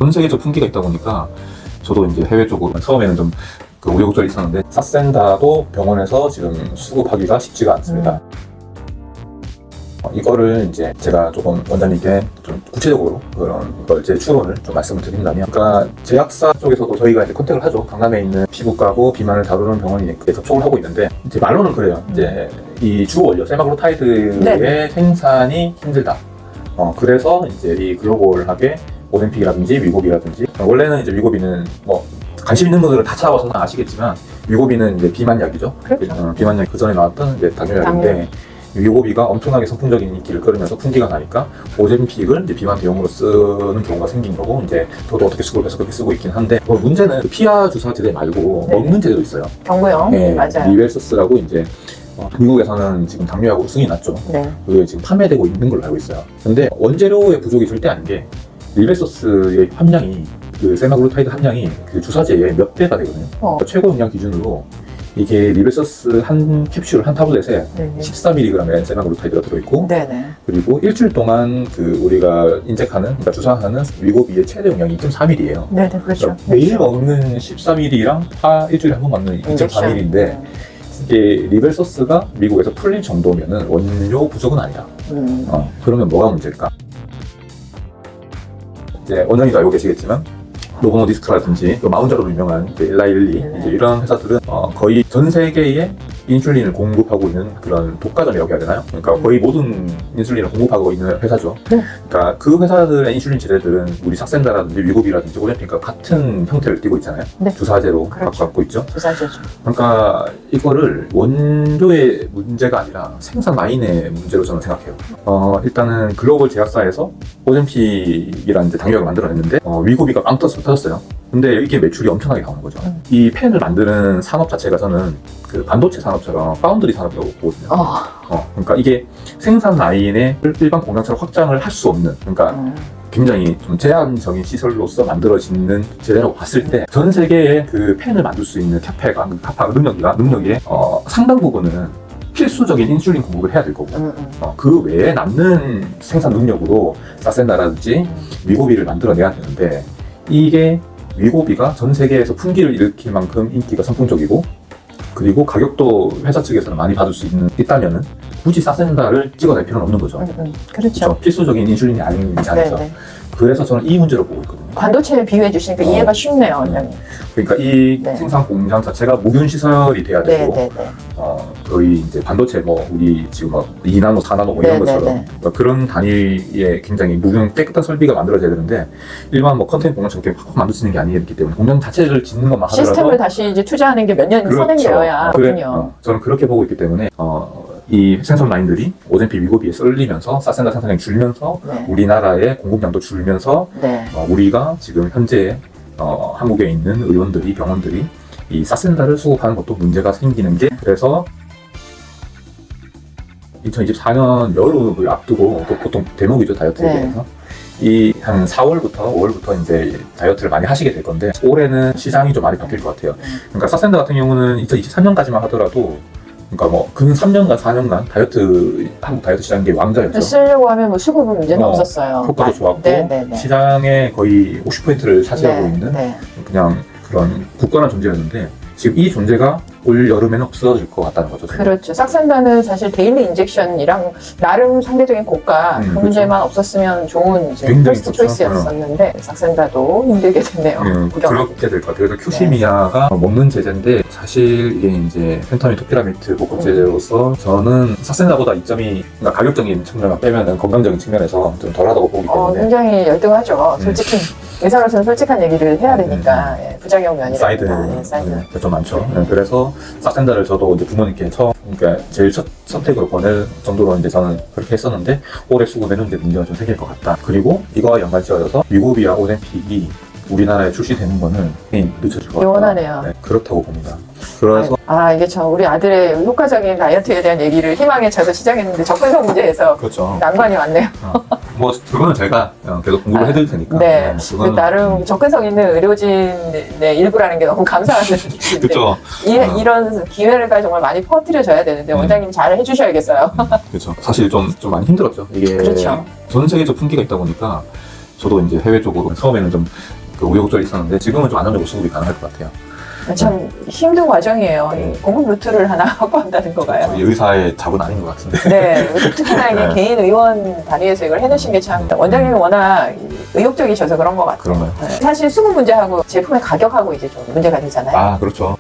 전 세계적 풍기가 있다 보니까 저도 이제 해외 쪽으로 처음에는 좀 그 우여곡절이 있었는데 사센다도 병원에서 지금 수급하기가 쉽지가 않습니다. 이거를 이제 제가 조금 원장님께 좀 구체적으로 그런 걸 제 추론을 좀 말씀을 드린다면, 그러니까 제약사 쪽에서도 저희가 이제 컨택을 하죠. 강남에 있는 피부과고 비만을 다루는 병원이 접촉을 하고 있는데, 이제 말로는 그래요. 이제 이 주 원료 세마글루타이드의 네. 생산이 힘들다. 그래서 이제 이 글로벌하게 오젬픽이라든지 위고비라든지, 원래는 이제 위고비는 뭐 관심 있는 분들은 다 찾아봐서 아시겠지만 위고비는 이제 비만약이죠. 그렇죠. 비만약 그 전에 나왔던 이제 당뇨약인데, 위고비가 엄청나게 선풍적인 인기를 끌으면서 풍기가 나니까 오젬픽을 이제 비만 대용으로 쓰는 경우가 생긴 거고, 이제 저도 어떻게 쓰고 계속 그렇게 쓰고 있긴 한데, 문제는 피하 주사 제대 말고 네. 먹는 제대도 있어요. 경구용. 네, 맞아요. 리벨소스라고 이제 미국에서는 지금 당뇨약으로 승인이 났죠. 네. 그게 지금 판매되고 있는 걸로 알고 있어요. 근데 원재료의 부족이 절대 아닌 게, 리벨소스의 함량이 그 세마글루타이드 함량이 그 주사제의 몇 배가 되거든요. 최고 용량 기준으로 이게 리벨소스 한 캡슐 한 타블렛에 네. 14mg의 세마글루타이드가 들어있고, 네네. 그리고 일주일 동안 그 우리가 인젝하는, 그러니까 주사하는 위고비의 최대 용량이 2.4ml예요. 네네, 그렇죠. 매일 먹는 14ml랑 일주일에 한 번 먹는 2.4ml인데, 이게 리벨소스가 미국에서 풀릴 정도면은 원료 부족은 아니다. 그러면 뭐가 문제일까? 이제 원장님도 알고 계시겠지만 노보노 디스크라든지 또 마운자로 유명한 일라일리, 이제 이런 회사들은 거의 전 세계에 인슐린을 공급하고 있는 그런 독과점이라고 해야 되나요? 그러니까 거의 모든 인슐린을 공급하고 있는 회사죠. 네. 그러니까 그 회사들의 인슐린 지대들은 우리 삭센다라든지 위고비라든지 오젬픽과 같은 형태를 띠고 있잖아요. 네. 주사제로 그렇죠. 갖고 있죠. 주사제죠. 그러니까 이거를 원료의 문제가 아니라 생산 라인의 문제로 저는 생각해요. 일단은 글로벌 제약사에서 오젬픽이라는 이제 당뇨약을 만들어냈는데, 위고비가 빵 터졌어요. 근데 이게 매출이 엄청나게 나오는 거죠. 이 펜을 만드는 산업 자체가 저는 그 반도체 산업처럼 파운드리 산업이라고 보거든요. 그러니까 이게 생산 라인에 일반 공장처럼 확장을 할 수 없는, 그러니까 굉장히 좀 제한적인 시설로서 만들어지는 제대로 봤을 때 전 세계에 그 펜을 만들 수 있는 캐파가 능력이 상당 부분은 필수적인 인슐린 공급을 해야 될 거고, 그 외에 남는 생산 능력으로 사센다라든지 위고비를 만들어내야 되는데, 이게 위고비가 전 세계에서 풍기를 일으킬 만큼 인기가 선풍적이고, 그리고 가격도 회사 측에서는 많이 받을 수 있다면은 굳이 사센다를 찍어낼 필요는 없는 거죠. 그렇죠. 필수적인 인슐린이 아닌 이상에서. 네네. 그래서 저는 이 문제로 보고 있거든요. 관도체를 비유해 주시니까 이해가 쉽네요, 원장님. 그러니까 이 네. 생산 공장 자체가 무균 시설이 돼야 되고, 네네네. 거의 이제 반도체 우리 지금 2나노, 4나노 이런 것처럼 그러니까 그런 단위의 굉장히 무균 깨끗한 설비가 만들어져야 되는데, 일반 컨테이너 공장처럼 이렇게 확 만들 수 있는 게 아니기 때문에 공장 자체를 짓는 것만 하더라도 시스템을 다시 이제 투자하는 게 몇 년 선행되어야 그렇군요. 저는 그렇게 보고 있기 때문에 이 생산 라인들이 오젬픽 위고비에 쏠리면서 사센다 생산량이 줄면서 우리나라의 공급량도 줄면서 우리가 지금 현재 한국에 있는 의원들이, 병원들이 이 사센다를 수급하는 것도 문제가 생기는 게, 그래서 2024년 여름을 앞두고 또 보통 대목이죠, 다이어트에 대해서. 이 한 4월부터 5월부터 이제 다이어트를 많이 하시게 될 건데, 올해는 시장이 좀 많이 바뀔 것 같아요. 그러니까 사센다 같은 경우는 2023년까지만 하더라도, 그러니까 근 3년간 4년간 한국 다이어트 시장의 왕자였죠. 쓰려고 하면 수급은 문제는 없었어요. 효과도 좋았고, 네네네. 시장의 거의 50%를 차지하고 있는 그냥 그런 굳건한 존재였는데, 지금 이 존재가 올 여름에는 없어질 것 같다는 거죠. 그렇죠. 삭센다는 사실 데일리 인젝션이랑 나름 상대적인 고가, 그 문제만 없었으면 좋은 퍼스트 초이스였었는데, 삭센다도 힘들게 됐네요. 그렇게 될 것 같아요. 그래서 큐시미아가 먹는 제제인데, 사실 이게 이제 펜타민 토피라미드 복합 제제로서 저는 삭센다보다 이점이, 그러니까 가격적인 측면만 빼면은 건강적인 측면에서 좀 덜하다고 보기 때문에 굉장히 열등하죠. 솔직히 의사로서는 솔직한 얘기를 해야 되니까 부작용이 아니라 사이드 좀 많죠. 그래서 사센다를 저도 이제 부모님께 그러니까 제일 첫 선택으로 보낼 정도로 이제 저는 그렇게 했었는데, 올해 수급에는 이제 문제가 좀 생길 것 같다. 그리고 이거와 연관지어서 위고비와 오젬픽이 우리나라에 출시되는 거는 늦춰질 것 같다. 요원하네요. 그렇다고 봅니다. 그래서 이게 우리 아들의 효과적인 다이어트에 대한 얘기를 희망에 저도 시작했는데 접근성 문제에서 그렇죠. 난관이 왔네요. 그거는 제가 계속 공부를 해드릴 테니까. 나름 접근성 있는 의료진의 일부라는 게 너무 감사한 느낌인데, 그렇죠. 이런 기회가 정말 많이 퍼뜨려져야 되는데 원장님 잘 해주셔야겠어요. 그렇죠. 사실 좀 많이 힘들었죠. 이게 그렇죠. 전 세계적 풍기가 있다 보니까 저도 이제 해외 쪽으로 처음에는 좀 그 우여곡절이 있었는데 지금은 좀 안정적으로 수급이 가능할 것 같아요. 참 힘든 과정이에요. 이 공급 루트를 하나 확보한다는 거가요. 저희 의사의 잡은 아닌 것 같은데. 네, 특히나 이게 네. 개인 의원 단위에서 이걸 해내신 게 참 원장님이 워낙 의욕적이셔서 그런 것 같아요. 그런가요? 네. 사실 수급 문제하고 제품의 가격하고 이제 좀 문제가 되잖아요. 아, 그렇죠.